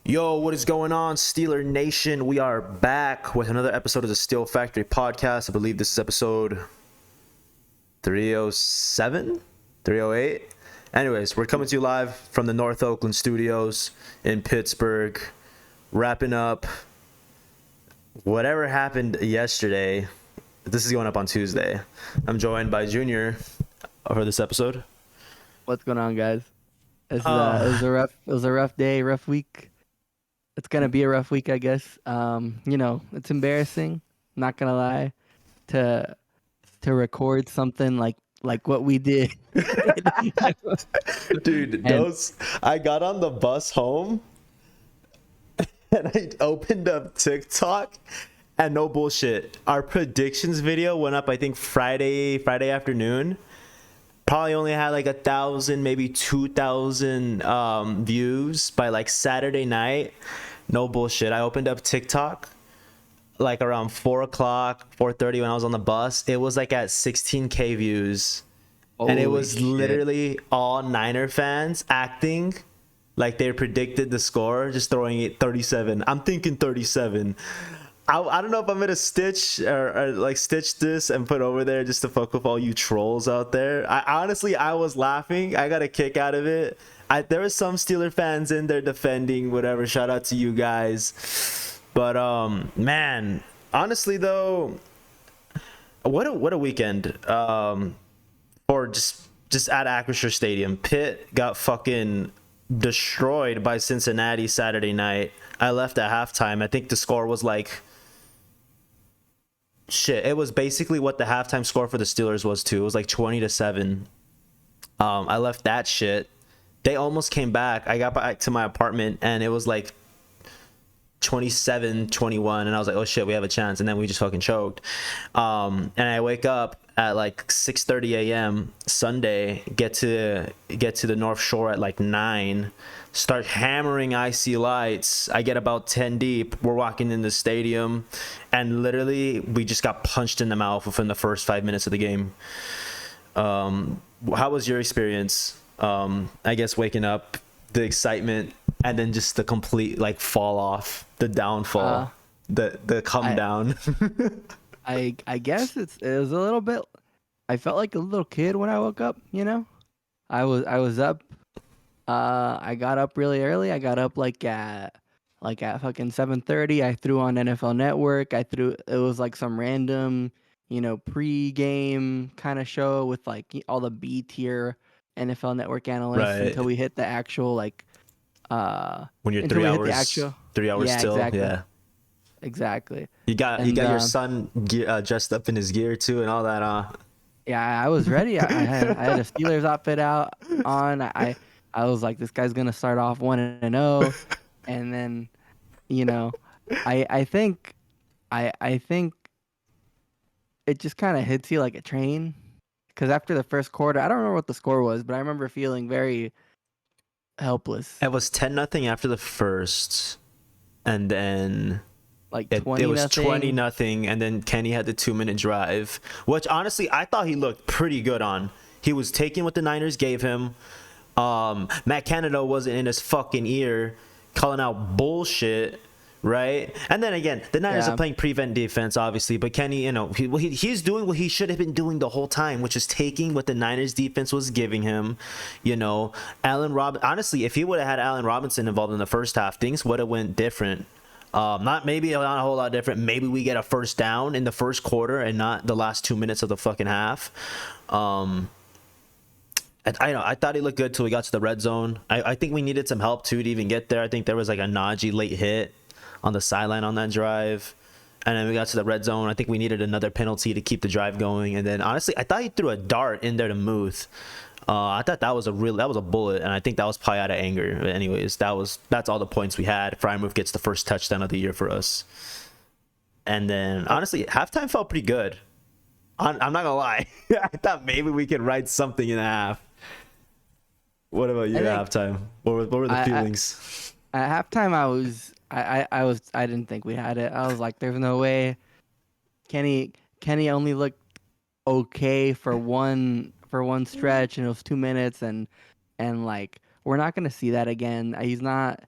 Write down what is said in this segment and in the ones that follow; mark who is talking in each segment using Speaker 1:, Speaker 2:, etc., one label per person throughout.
Speaker 1: Yo, what is going on, Steeler Nation? We are back with another episode of the Steel Factory podcast. I believe this is episode 307, 308. Anyways, we're coming to you live from the North Oakland studios in Pittsburgh, wrapping up whatever happened yesterday. This is going up on Tuesday. I'm joined by Junior for this episode.
Speaker 2: What's going on, guys? It was a rough day, rough week. It's gonna be a rough week, I guess. It's embarrassing, not gonna lie, to record something like what we did.
Speaker 1: Dude, I got on the bus home and I opened up TikTok and no bullshit. Our predictions video went up, I think Friday afternoon. Probably only had like 1,000, maybe 2,000 views by like Saturday night. No bullshit. I opened up TikTok like around 4 o'clock, 4:30 when I was on the bus. It was like at 16K views. And it was literally all Niner fans acting like they predicted the score, just throwing it 37. I'm thinking 37. I don't know if I'm gonna stitch this and put over there just to fuck with all you trolls out there. I was laughing. I got a kick out of it. There was some Steeler fans in there defending whatever. Shout out to you guys. But man, honestly though, what a weekend. Or just at Acrisure Stadium. Pitt got fucking destroyed by Cincinnati Saturday night. I left at halftime. I think the score was like shit. It was basically what the halftime score for the Steelers was too. It was like 20-7. I left that shit. They almost came back. I got back to my apartment and it was like 27-21, and I was like, oh shit, we have a chance. And then we just fucking choked. And I wake up at like 6:30 a.m. Sunday, get to the North Shore at like 9, start hammering IC lights. I get about 10 deep. We're walking in the stadium and literally we just got punched in the mouth within the first 5 minutes of the game. How was your experience? I guess waking up, the excitement, and then just the complete like fall off, the downfall, the come down.
Speaker 2: I guess it was a little bit. I felt like a little kid when I woke up. I was up. I got up really early. I got up like at fucking 7:30. I threw on NFL Network. It was like some random pre-game kind of show with like all the B tier NFL Network analysts until we hit the actual like.
Speaker 1: When you're 3 hours, 3 hours
Speaker 2: yeah,
Speaker 1: still,
Speaker 2: exactly.
Speaker 1: yeah.
Speaker 2: Exactly.
Speaker 1: You got your son dressed up in his gear too and all that.
Speaker 2: Yeah, I was ready. I had a Steelers outfit on. I was like, this guy's gonna start off 1-0, and then, I think it just kind of hits you like a train, because after the first quarter, I don't remember what the score was, but I remember feeling very helpless.
Speaker 1: It was 10-0 after the first, and then
Speaker 2: like
Speaker 1: it was 20-0, and then Kenny had the 2-minute drive, which honestly I thought he looked pretty good on. He was taking what the Niners gave him. Matt Canada wasn't in his fucking ear calling out bullshit, right? And then again, the Niners are playing prevent defense, obviously, but Kenny, he's doing what he should have been doing the whole time, which is taking what the Niners defense was giving him. Honestly, if he would have had Allen Robinson involved in the first half, things would have went different. Not a whole lot different. Maybe we get a first down in the first quarter and not the last 2 minutes of the fucking half. I thought he looked good till we got to the red zone. I think we needed some help too to even get there. I think there was like a Najee late hit on the sideline on that drive, and then we got to the red zone. I think we needed another penalty to keep the drive going. And then honestly, I thought he threw a dart in there to Muth. I thought that was a bullet, and I think that was probably out of anger. But anyways, that's all the points we had. Frymouth gets the first touchdown of the year for us. And then honestly, halftime felt pretty good. I'm not gonna lie. I thought maybe we could write something in the half. What about you at halftime? What were the feelings?
Speaker 2: At halftime, I didn't think we had it. I was like, there's no way. Kenny only looked okay for one stretch, and it was 2 minutes, and like we're not gonna see that again. He's not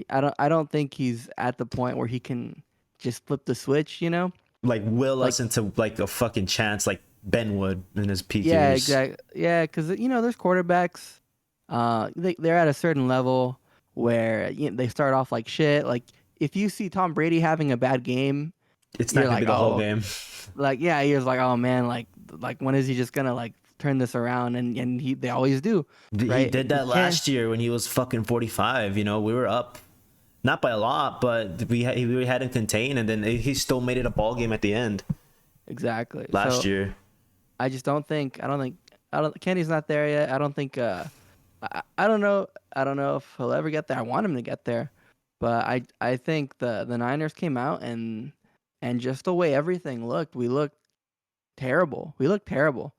Speaker 2: I don't think he's at the point where he can just flip the switch, you know?
Speaker 1: Like will
Speaker 2: Like
Speaker 1: us into like a fucking chance like Ben would in his peak
Speaker 2: yeah,
Speaker 1: years.
Speaker 2: exactly. Yeah, cuz there's quarterbacks they're at a certain level where they start off like shit. Like if you see Tom Brady having a bad game,
Speaker 1: It's not
Speaker 2: you're
Speaker 1: gonna be
Speaker 2: like,
Speaker 1: the whole
Speaker 2: "Oh,
Speaker 1: game.
Speaker 2: like yeah, he was like, oh man, like when is he just gonna like turn this around?" And they always do,
Speaker 1: He
Speaker 2: right?
Speaker 1: did
Speaker 2: You
Speaker 1: that
Speaker 2: can't
Speaker 1: last year when he was fucking 45. You know, we were up, not by a lot, but we had him contained, and then he still made it a ball game at the end
Speaker 2: exactly.
Speaker 1: last
Speaker 2: So
Speaker 1: year.
Speaker 2: I just don't think Kenny's not there yet. I don't think I don't know if he'll ever get there. I want him to get there, but I think the Niners came out and just the way everything looked, we looked terrible. We looked terrible.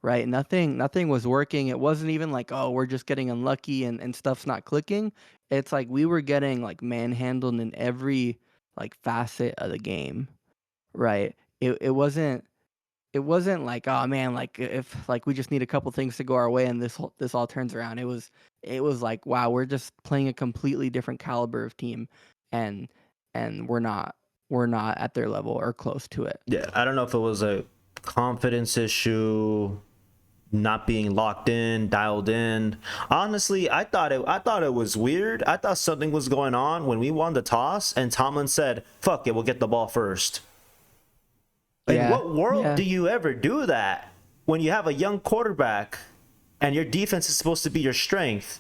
Speaker 2: Right? Nothing was working. It wasn't even like, oh, we're just getting unlucky and stuff's not clicking. It's like we were getting like manhandled in every like facet of the game. Right? It wasn't like, oh man, like if like we just need a couple things to go our way and this all turns around. It was like, wow, we're just playing a completely different caliber of team and and we're not at their level or close to it.
Speaker 1: Yeah, I don't know if it was a confidence issue, not being locked in, dialed in. Honestly, I thought it was weird. I thought something was going on when we won the toss and Tomlin said, "Fuck it, we'll get the ball first." In
Speaker 2: Yeah.
Speaker 1: what world
Speaker 2: Yeah.
Speaker 1: do you ever do that when you have a young quarterback and your defense is supposed to be your strength?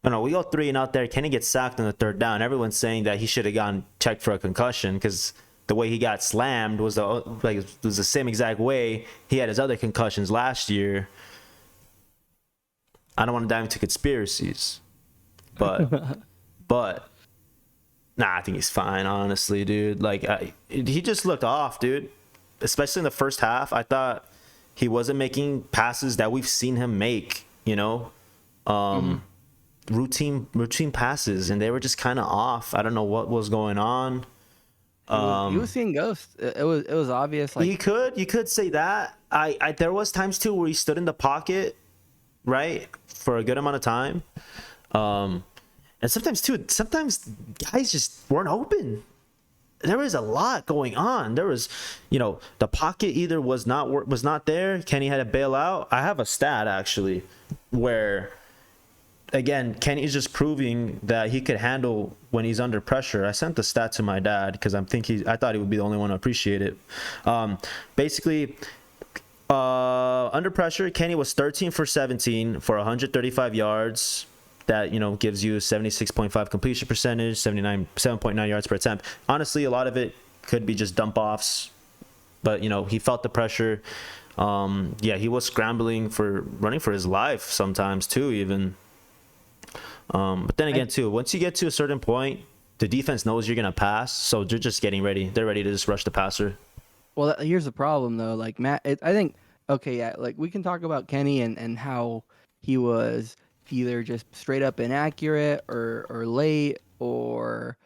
Speaker 1: I know we go 3 and out there. Kenny gets sacked on the third down. Everyone's saying that he should have gone checked for a concussion because the way he got slammed was the same exact way he had his other concussions last year. I don't want to dive into conspiracies, but but nah, I think he's fine. Honestly, dude, he just looked off, dude. Especially in the first half, I thought he wasn't making passes that we've seen him make.
Speaker 2: Mhm.
Speaker 1: Routine passes, and they were just kind of off. I don't know what was going on.
Speaker 2: He was seeing ghosts. It was obvious. Like
Speaker 1: You could say that. I there was times too where he stood in the pocket, right, for a good amount of time. And sometimes guys just weren't open. There was a lot going on. There was, the pocket either was not there. Kenny had to bail out. I have a stat actually where, again, Kenny's just proving that he could handle when he's under pressure. I sent the stat to my dad because I thought he would be the only one to appreciate it. Basically, under pressure, Kenny was 13 for 17 for 135 yards. That gives you 76.5 completion percentage, 7.9 yards per attempt. Honestly, a lot of it could be just dump offs, but he felt the pressure. Yeah, he was scrambling running for his life sometimes too, even. But then again, too, once you get to a certain point, the defense knows you're gonna pass, so they're just getting ready. They're ready to just rush the passer.
Speaker 2: Well, here's the problem though. Like Matt, I think okay, yeah, like we can talk about Kenny and how he was either just straight up inaccurate or late or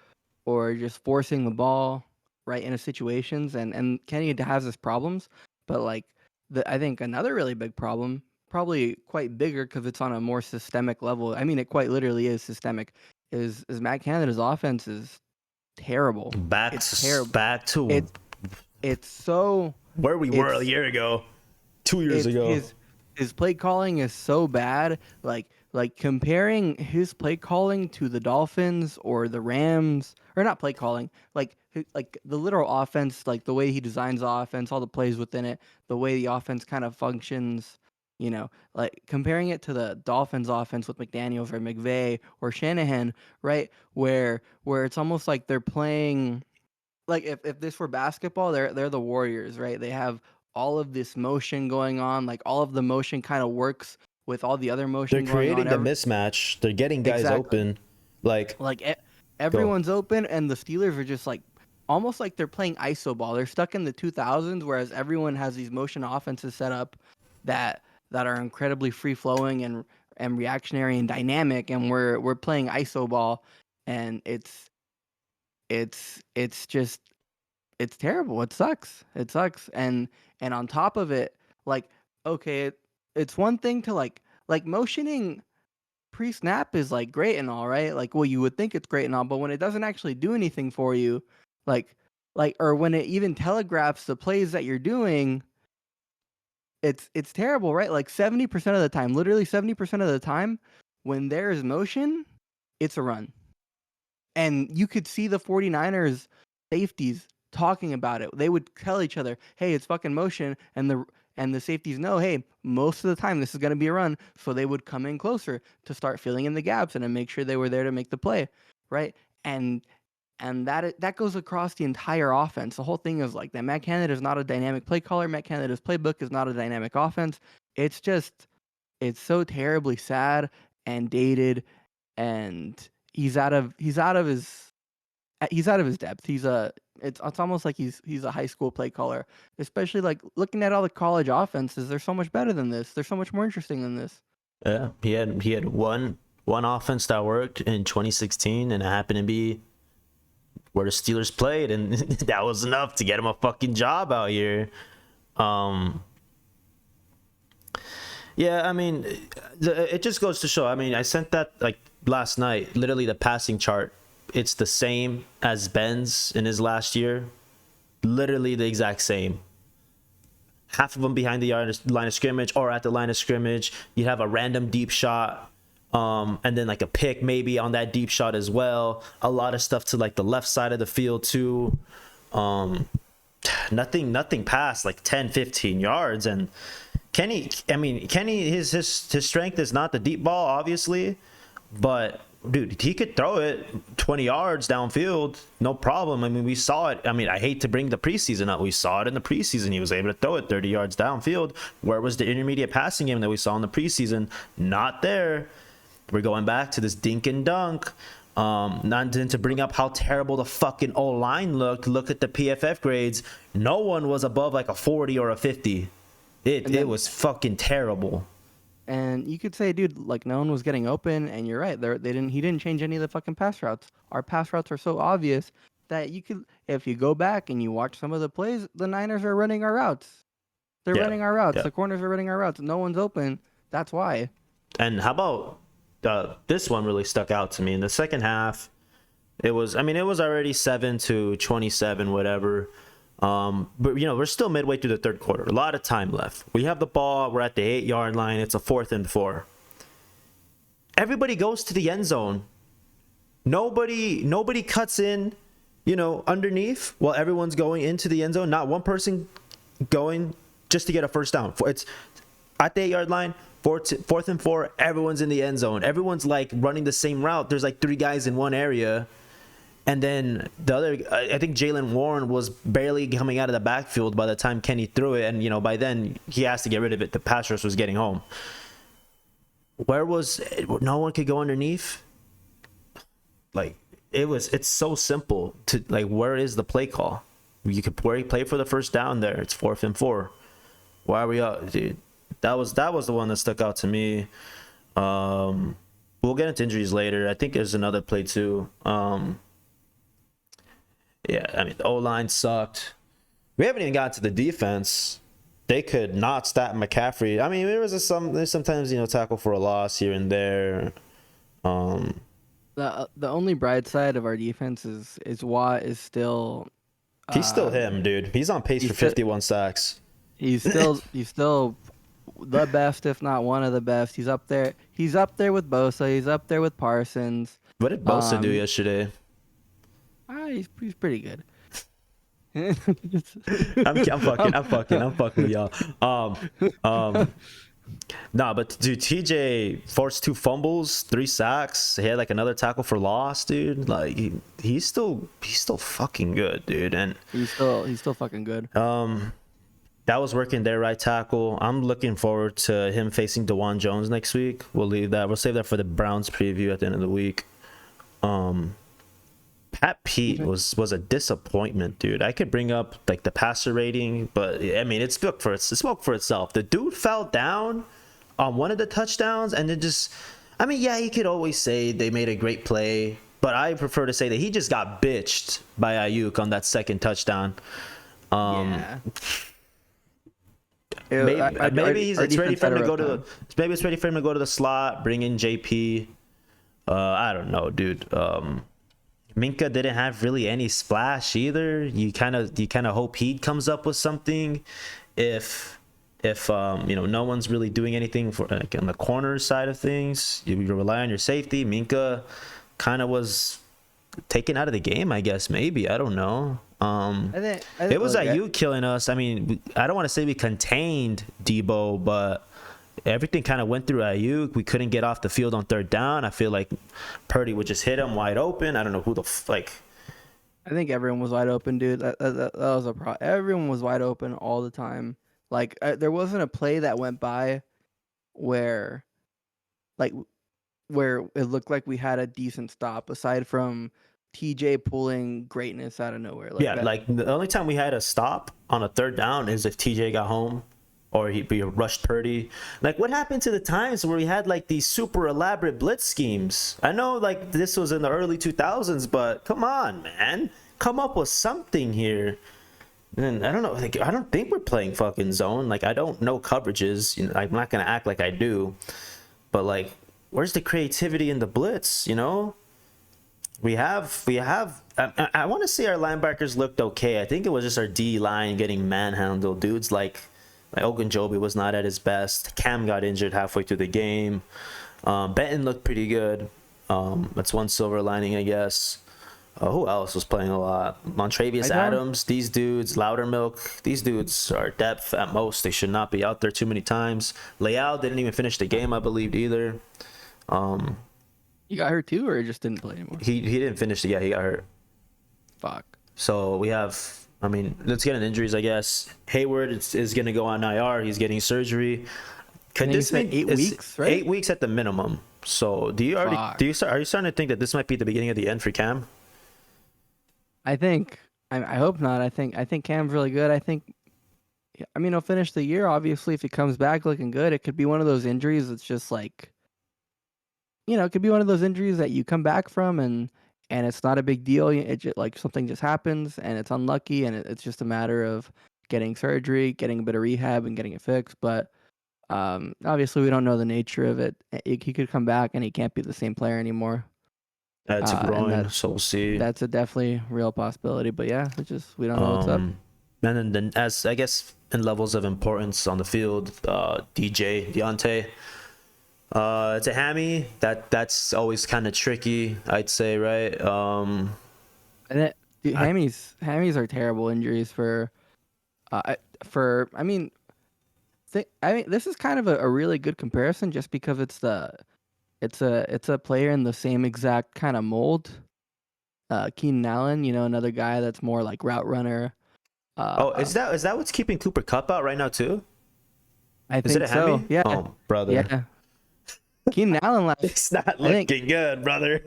Speaker 2: just forcing the ball right into situations and Kenny has his problems, but like I think another really big problem, probably quite bigger because it's on a more systemic level. I mean, it quite literally is systemic. Is Matt Canada's offense is terrible.
Speaker 1: Back
Speaker 2: It's
Speaker 1: to
Speaker 2: terrible.
Speaker 1: back to
Speaker 2: It's it's so
Speaker 1: where we were a
Speaker 2: it's
Speaker 1: year ago, 2 years
Speaker 2: it's
Speaker 1: ago.
Speaker 2: his play calling is so bad. Like comparing his play calling to the Dolphins or the Rams, or not play calling, like the literal offense, like the way he designs the offense, all the plays within it, the way the offense kind of functions. Like comparing it to the Dolphins offense with McDaniels or McVay or Shanahan, right? Where it's almost like they're playing like if this were basketball, they're the Warriors, right? They have all of this motion going on, like all of the motion kind of works with all the other
Speaker 1: They're
Speaker 2: motion going on.
Speaker 1: creating the mismatch. They're getting guys
Speaker 2: Exactly.
Speaker 1: open. Like,
Speaker 2: Like
Speaker 1: go.
Speaker 2: everyone's open, and the Steelers are just like almost like they're playing iso ball. They're stuck in the 2000s, whereas everyone has these motion offenses set up that that are incredibly free flowing and reactionary and dynamic, and we're playing iso ball, and it's just it's terrible. It sucks. It sucks. And on top of it, like okay, it's one thing to like motioning pre-snap is like great and all, right? Like, well, you would think it's great and all, but when it doesn't actually do anything for you, like, or when it even telegraphs the plays that you're doing, it's terrible, right? Like 70% of the time, literally 70% of the time, when there's motion, it's a run. And you could see the 49ers safeties talking about it. They would tell each other, "Hey, it's fucking motion," and the safeties know, "Hey, most of the time this is going to be a run," so they would come in closer to start filling in the gaps and to make sure they were there to make the play, right? And that goes across the entire offense. The whole thing is like that. Matt Canada is not a dynamic play caller. Matt Canada's playbook is not a dynamic offense. It's just it's so terribly sad and dated, and he's out of his depth. It's almost like he's a high school play caller, especially like looking at all the college offenses. They're so much better than this. They're so much more interesting than this.
Speaker 1: Yeah, he had one offense that worked in 2016, and it happened to be where the Steelers played, and that was enough to get him a fucking job out here. Yeah, I mean, it just goes to show. I mean, I sent that like last night. Literally, the passing chart, it's the same as Ben's in his last year. Literally the exact same. Half of them behind the line of scrimmage or at the line of scrimmage. You have a random deep shot, and then like a pick maybe on that deep shot as well. A lot of stuff to like the left side of the field too. Nothing past like 10, 15 yards. And Kenny, his strength is not the deep ball, obviously, but dude, he could throw it 20 yards downfield, no problem. I mean, we saw it. I mean, I hate to bring the preseason up. We saw it in the preseason. He was able to throw it 30 yards downfield. Where was the intermediate passing game that we saw in the preseason? Not there. We're going back to this dink and dunk. Not to bring up how terrible the fucking O-line looked. Look at the PFF grades. No one was above like a 40 or a 50. It was fucking terrible.
Speaker 2: And you could say, dude, like no one was getting open, and you're right. He didn't change any of the fucking pass routes. Our pass routes are so obvious that you could, if you go back and you watch some of the plays, the Niners are running our routes. They're running our routes. The corners are running our routes. No one's open. That's why.
Speaker 1: And how about this one really stuck out to me in the second half. It was already 7-27, whatever. But we're still midway through the third quarter. A lot of time left. We have the ball. We're at the 8-yard line. It's a 4th and 4. Everybody goes to the end zone. Nobody cuts in, underneath while everyone's going into the end zone. Not one person going just to get a first down. It's at the 8-yard line. 4th and 4. Everyone's in the end zone. Everyone's like running the same route. There's like 3 guys in one area. And then the other, I think Jaylen Warren was barely coming out of the backfield by the time Kenny threw it. And, by then he has to get rid of it. The pass rush was getting home. No one could go underneath? Like, it's so simple to, like, where is the play call? You could play for the first down there. It's 4th and 4. Why are we up, dude? That was the one that stuck out to me. We'll get into injuries later. I think there's another play too. Yeah, I mean, the O-line sucked. We haven't even got to the defense. They could not stop McCaffrey. I mean, there's sometimes, tackle for a loss here and there.
Speaker 2: The only bright side of our defense is Watt is still.
Speaker 1: He's still him, dude. He's on pace for 51 sacks.
Speaker 2: He's still the best, if not one of the best. He's up there. He's up there with Bosa. He's up there with Parsons.
Speaker 1: What did Bosa do yesterday?
Speaker 2: He's pretty good.
Speaker 1: I'm fucking with y'all. Nah, but dude, TJ forced 2 fumbles, 3 sacks. He had like another tackle for loss, dude. Like he's still fucking good, dude. And
Speaker 2: he's still fucking good.
Speaker 1: That was working their right tackle. I'm looking forward to him facing DeJuan Jones next week. We'll save that for the Browns preview at the end of the week. Pat Pete was a disappointment, dude. I could bring up like the passer rating, but I mean it spoke for itself. The dude fell down on one of the touchdowns, and it just, I mean, yeah, you could always say they made a great play, but I prefer to say that he just got bitched by Ayuk on that second touchdown.
Speaker 2: Yeah.
Speaker 1: Maybe it's ready for him to go to
Speaker 2: time.
Speaker 1: maybe it's ready for him to go to the slot, bring in JP. I don't know, dude. Minka didn't have really any splash either. You kind of hope he comes up with something. If no one's really doing anything for like, on the corner side of things, you rely on your safety. Minka kind of was taken out of the game, I guess. Maybe, I don't know.
Speaker 2: I think
Speaker 1: It was Ayuk killing us. I mean, I don't want to say we contained Debo, but everything kind of went through Ayuk. We couldn't get off the field on third down. I feel like Purdy would just hit him wide open. I don't know who
Speaker 2: I think everyone was wide open, dude. That was a problem. Everyone was wide open all the time. Like there wasn't a play that went by where it looked like we had a decent stop aside from TJ pulling greatness out of nowhere.
Speaker 1: Like the only time we had a stop on a third down is if TJ got home or we rushed Purdy. Like, what happened to the times where we had like these super elaborate blitz schemes? I know like this was in the early 2000s, but come on, man, come up with something here. And I don't know, like, I don't think we're playing fucking zone. Like, I don't know coverages. I'm not gonna act like I do, but like, where's the creativity in the blitz? We have. I want to say our linebackers looked okay. I think it was just our D line getting manhandled. Dudes like Ogunjobi was not at his best. Cam got injured halfway through the game. Benton looked pretty good. That's one silver lining, I guess. Who else was playing a lot? Montrevious Adams. These dudes, Loudermilk. These dudes are depth at most. They should not be out there too many times. Leal didn't even finish the game, I believe, either.
Speaker 2: He got hurt too, or he just didn't play anymore?
Speaker 1: He didn't finish. Yeah, he got hurt.
Speaker 2: Fuck.
Speaker 1: So we have, I mean, let's get into injuries, I guess. Hayward is going to go on IR. He's getting surgery. Could this mean
Speaker 2: 8 weeks, right?
Speaker 1: 8 weeks at the minimum. So are you starting to think that this might be the beginning of the end for Cam?
Speaker 2: I hope not. I think Cam's really good. I mean, he'll finish the year, obviously, if he comes back looking good. It could be one of those injuries that's just like, it could be one of those injuries that you come back from and it's not a big deal. It just, like, something just happens and it's unlucky and it's just a matter of getting surgery, getting a bit of rehab and getting it fixed. But obviously we don't know the nature of it. He could come back and he can't be the same player anymore.
Speaker 1: That's a groin, so we'll see.
Speaker 2: That's a definitely real possibility. But yeah, we don't know what's up.
Speaker 1: And then as I guess in levels of importance on the field, Diontae. It's a hammy. That's always kind of tricky, I'd say, right?
Speaker 2: Hammies are terrible injuries I mean, this is kind of a really good comparison just because it's a player in the same exact kind of mold. Keenan Allen, another guy that's more like route runner.
Speaker 1: Is that what's keeping Cooper Kupp out right now too?
Speaker 2: I think so. Yeah.
Speaker 1: Oh, brother.
Speaker 2: Yeah. Keenan Allen
Speaker 1: it's not looking good, brother.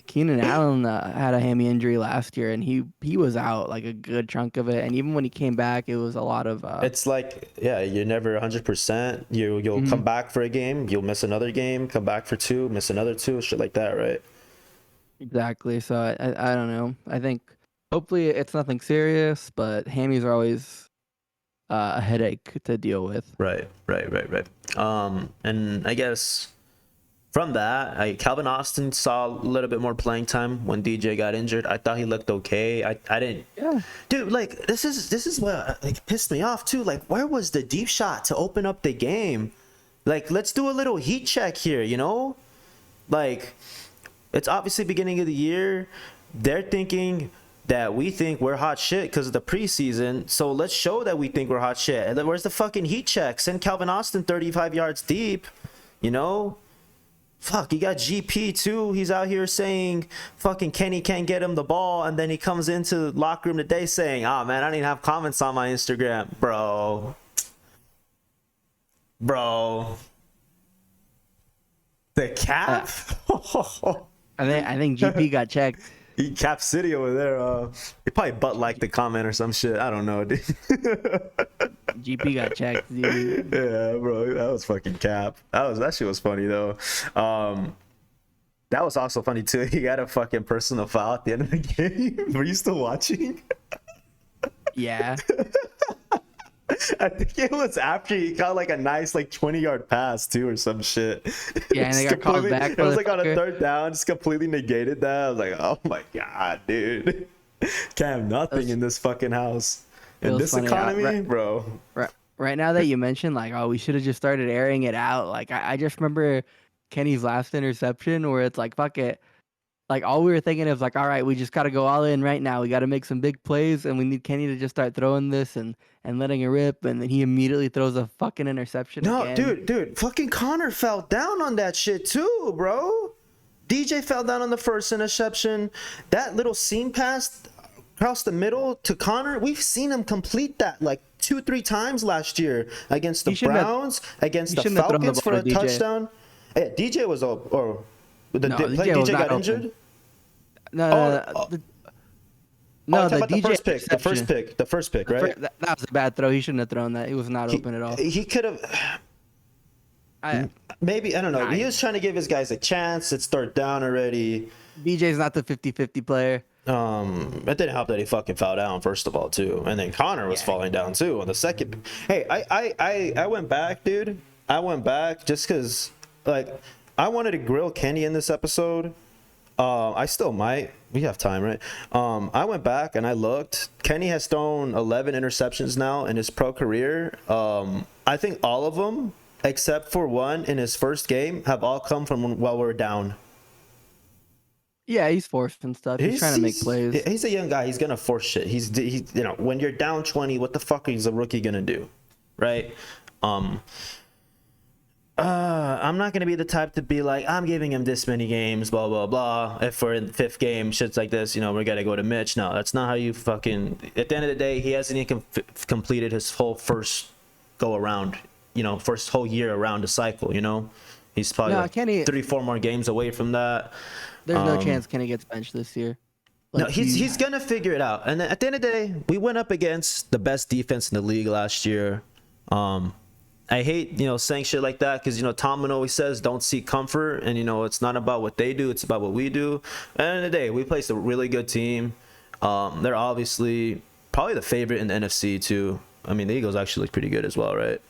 Speaker 2: Keenan Allen had a hammy injury last year, and he was out like a good chunk of it. And even when he came back, it was a lot of.
Speaker 1: It's like, yeah, you're never 100%. You'll come back for a game, you'll miss another game, come back for 2, miss another 2, shit like that, right?
Speaker 2: Exactly. So I don't know. I think hopefully it's nothing serious, but hammies are always a headache to deal with.
Speaker 1: Right. And I guess from that, Calvin Austin saw a little bit more playing time when DJ got injured. I thought he looked okay. I didn't. Yeah. Dude, like this is what like pissed me off too. Like, where was the deep shot to open up the game? Like, let's do a little heat check here. Like, it's obviously beginning of the year. They're thinking that we think we're hot shit because of the preseason. So let's show that we think we're hot shit. And then where's the fucking heat check? Send Calvin Austin 35 yards deep. Fuck, he got GP too. He's out here saying fucking Kenny can't get him the ball. And then he comes into the locker room today saying, oh man, I don't even have comments on my Instagram. Bro. The cap?
Speaker 2: I think GP got checked.
Speaker 1: He Cap City over there. He probably butt-liked the comment or some shit. I don't know, dude.
Speaker 2: GP got checked, dude.
Speaker 1: Yeah, bro. That was fucking Cap. That shit was funny, though. That was also funny, too. He got a fucking personal foul at the end of the game. Were you still watching?
Speaker 2: Yeah.
Speaker 1: I think it was after he got like a nice like 20-yard pass too or some shit.
Speaker 2: Yeah, and they got called back.
Speaker 1: It was like on a
Speaker 2: motherfucker.
Speaker 1: third down, just completely negated that. I was like, oh my god, dude. Can't have nothing in this fucking house.
Speaker 2: It
Speaker 1: In
Speaker 2: was
Speaker 1: this
Speaker 2: funny.
Speaker 1: economy, bro.
Speaker 2: Right now that you mentioned, like, oh, we should have just started airing it out. Like, I just remember Kenny's last interception where it's like, fuck it. Like, all we were thinking is like, all right, we just got to go all in right now. We got to make some big plays, and we need Kenny to just start throwing this and letting it rip. And then he immediately throws a fucking interception
Speaker 1: No,
Speaker 2: again.
Speaker 1: dude, fucking Connor fell down on that shit too, bro. DJ fell down on the first interception. That little seam pass across the middle to Connor, we've seen him complete that like 2-3 times last year against the Browns, against the Falcons for a touchdown. Yeah, DJ was DJ got injured.
Speaker 2: No, the DJ
Speaker 1: the first pick, right?
Speaker 2: That was a bad throw. He shouldn't have thrown that. He was not open at all.
Speaker 1: He could have. Maybe, I don't know. He was trying to give his guys a chance. It's third down already.
Speaker 2: BJ's not the 50-50 player.
Speaker 1: It didn't help that he fucking fell down, first of all, too. And then Connor was falling down, too, on the second. Hey, I went back, dude. I went back just because, like, I wanted to grill Kenny in this episode. I still might. We have time, right? I went back and I looked. Kenny has thrown 11 interceptions now in his pro career. I think all of them, except for one in his first game, have all come from while we're down.
Speaker 2: Yeah, he's forced and stuff. He's trying to make plays.
Speaker 1: He's a young guy. He's gonna force shit. He's you know, when you're down 20, what the fuck is a rookie gonna do, right? I'm not gonna be the type to be like, I'm giving him this many games, blah blah blah. If we're in the 5th game, shit's like this, you know, we're gonna go to Mitch. No, that's not how you fucking. At the end of the day, he hasn't even completed his whole first go around. You know, first whole year around the cycle. You know, he's probably like 3-4 more games away from that.
Speaker 2: There's no chance Kenny gets benched this year.
Speaker 1: Like, no, he's gonna figure it out. And at the end of the day, we went up against the best defense in the league last year. I hate, you know, saying shit like that because, you know, Tomlin always says don't seek comfort, and, you know, it's not about what they do, it's about what we do. At the end of the day, we placed a really good team. They're obviously probably the favorite in the NFC too. I mean, the Eagles actually look pretty good as well, right?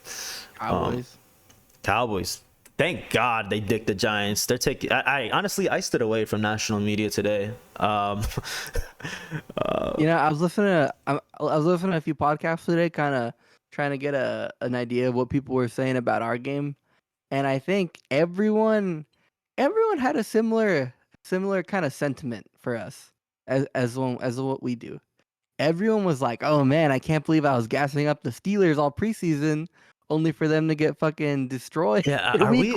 Speaker 1: Cowboys. Thank God they dicked the Giants. They're taking. I honestly, I stood away from national media today.
Speaker 2: You know, I was listening to a few podcasts today, kind of trying to get an idea of what people were saying about our game, and I think everyone had a similar kind of sentiment for us as what we do. Everyone was like, "Oh man, I can't believe I was gassing up the Steelers all preseason." Only for them to get fucking destroyed.
Speaker 1: Yeah, are we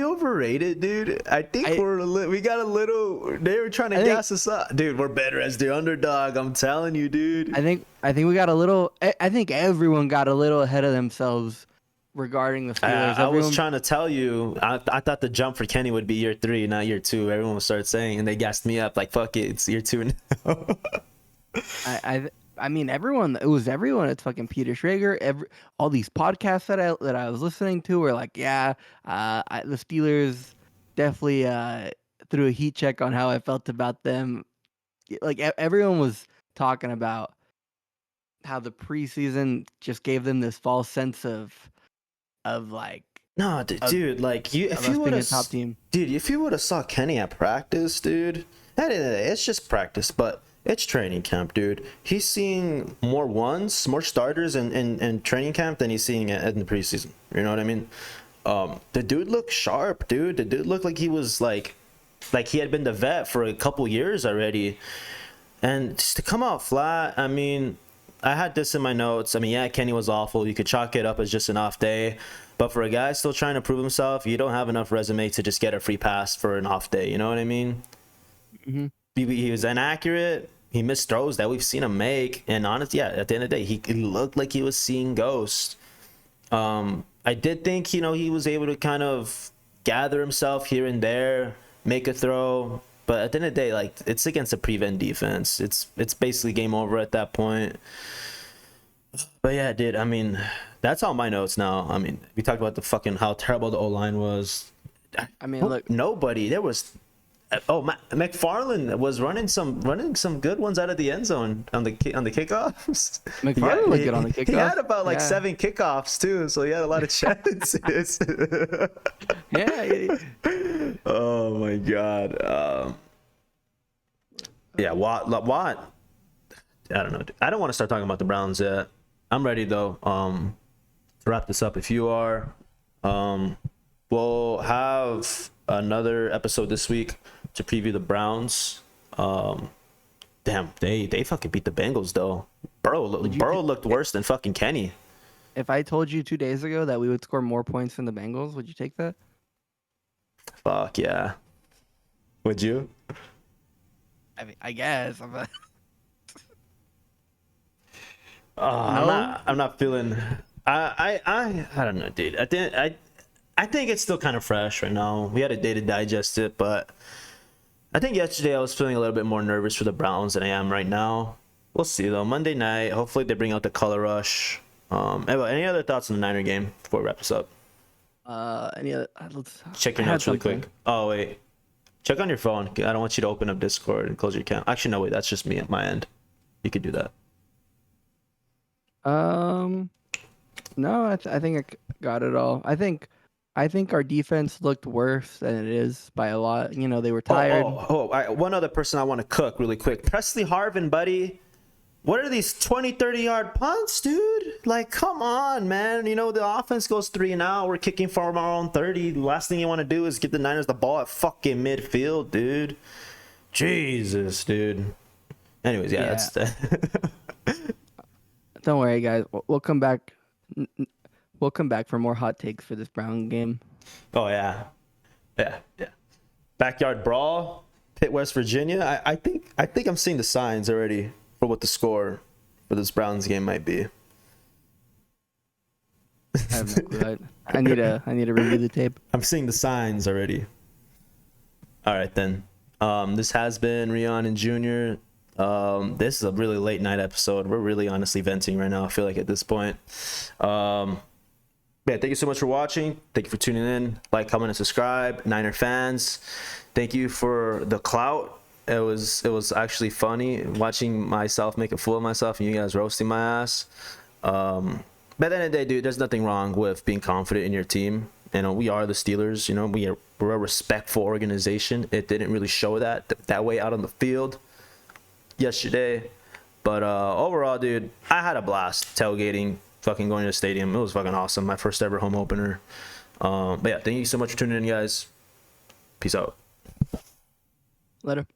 Speaker 1: overrated, dude? I think we got a little. They were trying to gas us up, dude. We're better as the underdog. I'm telling you, dude.
Speaker 2: I think we got a little. I think everyone got a little ahead of themselves regarding the Steelers.
Speaker 1: I was trying to tell you. I thought the jump for Kenny would be year 3, not year 2. Everyone would start saying, and they gassed me up like, "Fuck it, it's year 2 now."
Speaker 2: I mean, everyone. It's fucking Peter Schrager. All these podcasts that I was listening to were like, yeah, the Steelers definitely threw a heat check on how I felt about them. Like everyone was talking about how the preseason just gave them this false sense of like.
Speaker 1: No, dude, like if you would have
Speaker 2: top team,
Speaker 1: dude, if you would have saw Kenny at practice, dude, it's just practice, but. It's training camp, dude. He's seeing more starters in training camp than he's seeing in the preseason. You know what I mean? The dude looked sharp, dude. The dude looked like he was like he had been the vet for a couple years already. And just to come out flat, I mean, I had this in my notes. I mean, yeah, Kenny was awful. You could chalk it up as just an off day. But for a guy still trying to prove himself, you don't have enough resume to just get a free pass for an off day. You know what I mean? Mm-hmm. He was inaccurate. He missed throws that we've seen him make, and honestly, yeah, at the end of the day, he looked like he was seeing ghosts. I did think, you know, he was able to kind of gather himself here and there, make a throw, but at the end of the day, like, it's against a prevent defense. It's basically game over at that point. But yeah, dude, I mean, that's all my notes now. I mean, we talked about how terrible the O-line was.
Speaker 2: I mean, look,
Speaker 1: nobody. There was McFarland was running some good ones out of the end zone on the kickoffs.
Speaker 2: McFarland looked good on the
Speaker 1: He had
Speaker 2: kickoff.
Speaker 1: about like
Speaker 2: Yeah.
Speaker 1: 7 kickoffs too, so he had a lot of chances.
Speaker 2: Yeah.
Speaker 1: Oh my god. Yeah, Watt. I don't know. I don't want to start talking about the Browns yet. I'm ready though. To wrap this up, if you are, we'll have another episode this week to preview the Browns. Damn, they fucking beat the Bengals though. Burrow looked worse than fucking Kenny.
Speaker 2: If I told you 2 days ago that we would score more points than the Bengals, would you take that?
Speaker 1: Fuck yeah. Would you?
Speaker 2: I mean, I guess.
Speaker 1: I'm not feeling. I don't know, dude. I think it's still kind of fresh right now. We had a day to digest it, but I think yesterday I was feeling a little bit more nervous for the Browns than I am right now. We'll see though. Monday night, hopefully they bring out the color rush. Any other thoughts on the Niner game before we wrap this up?
Speaker 2: Any other?
Speaker 1: Check your notes really quick. Oh wait, check on your phone. I don't want you to open up Discord and close your account. Actually, no, wait, that's just me at my end. You could do that.
Speaker 2: No, I think I got it all. I think our defense looked worse than it is by a lot. You know, they were tired.
Speaker 1: One other person I want to cook really quick. Presley Harvin, buddy. What are these 20, 30-yard punts, dude? Like, come on, man. You know, the offense goes 3 and out. We're kicking from our own 30. The last thing you want to do is get the Niners the ball at fucking midfield, dude. Jesus, dude. Anyways, yeah. That's
Speaker 2: Don't worry, guys. We'll come back. We'll come back for more hot takes for this Brown game.
Speaker 1: Oh, yeah. Yeah. Backyard brawl, Pitt, West Virginia. I think I'm seeing the signs already for what the score for this Browns game might be.
Speaker 2: I have no clue. I need to review the tape.
Speaker 1: I'm seeing the signs already. All right, then. This has been Rian and Jr. This is a really late night episode. We're really honestly venting right now, I feel like, at this point. Thank you so much for watching. Thank you for tuning in. Like, comment, and subscribe. Niner fans, thank you for the clout. It was actually funny watching myself make a fool of myself and you guys roasting my ass. But at the end of the day, dude, there's nothing wrong with being confident in your team. You know, we are the Steelers. You know, we're a respectful organization. It didn't really show that way out on the field yesterday. But overall, dude, I had a blast tailgating, fucking going to the stadium. It was fucking awesome. My first ever home opener. But yeah, thank you so much for tuning in, guys. Peace out.
Speaker 2: Later.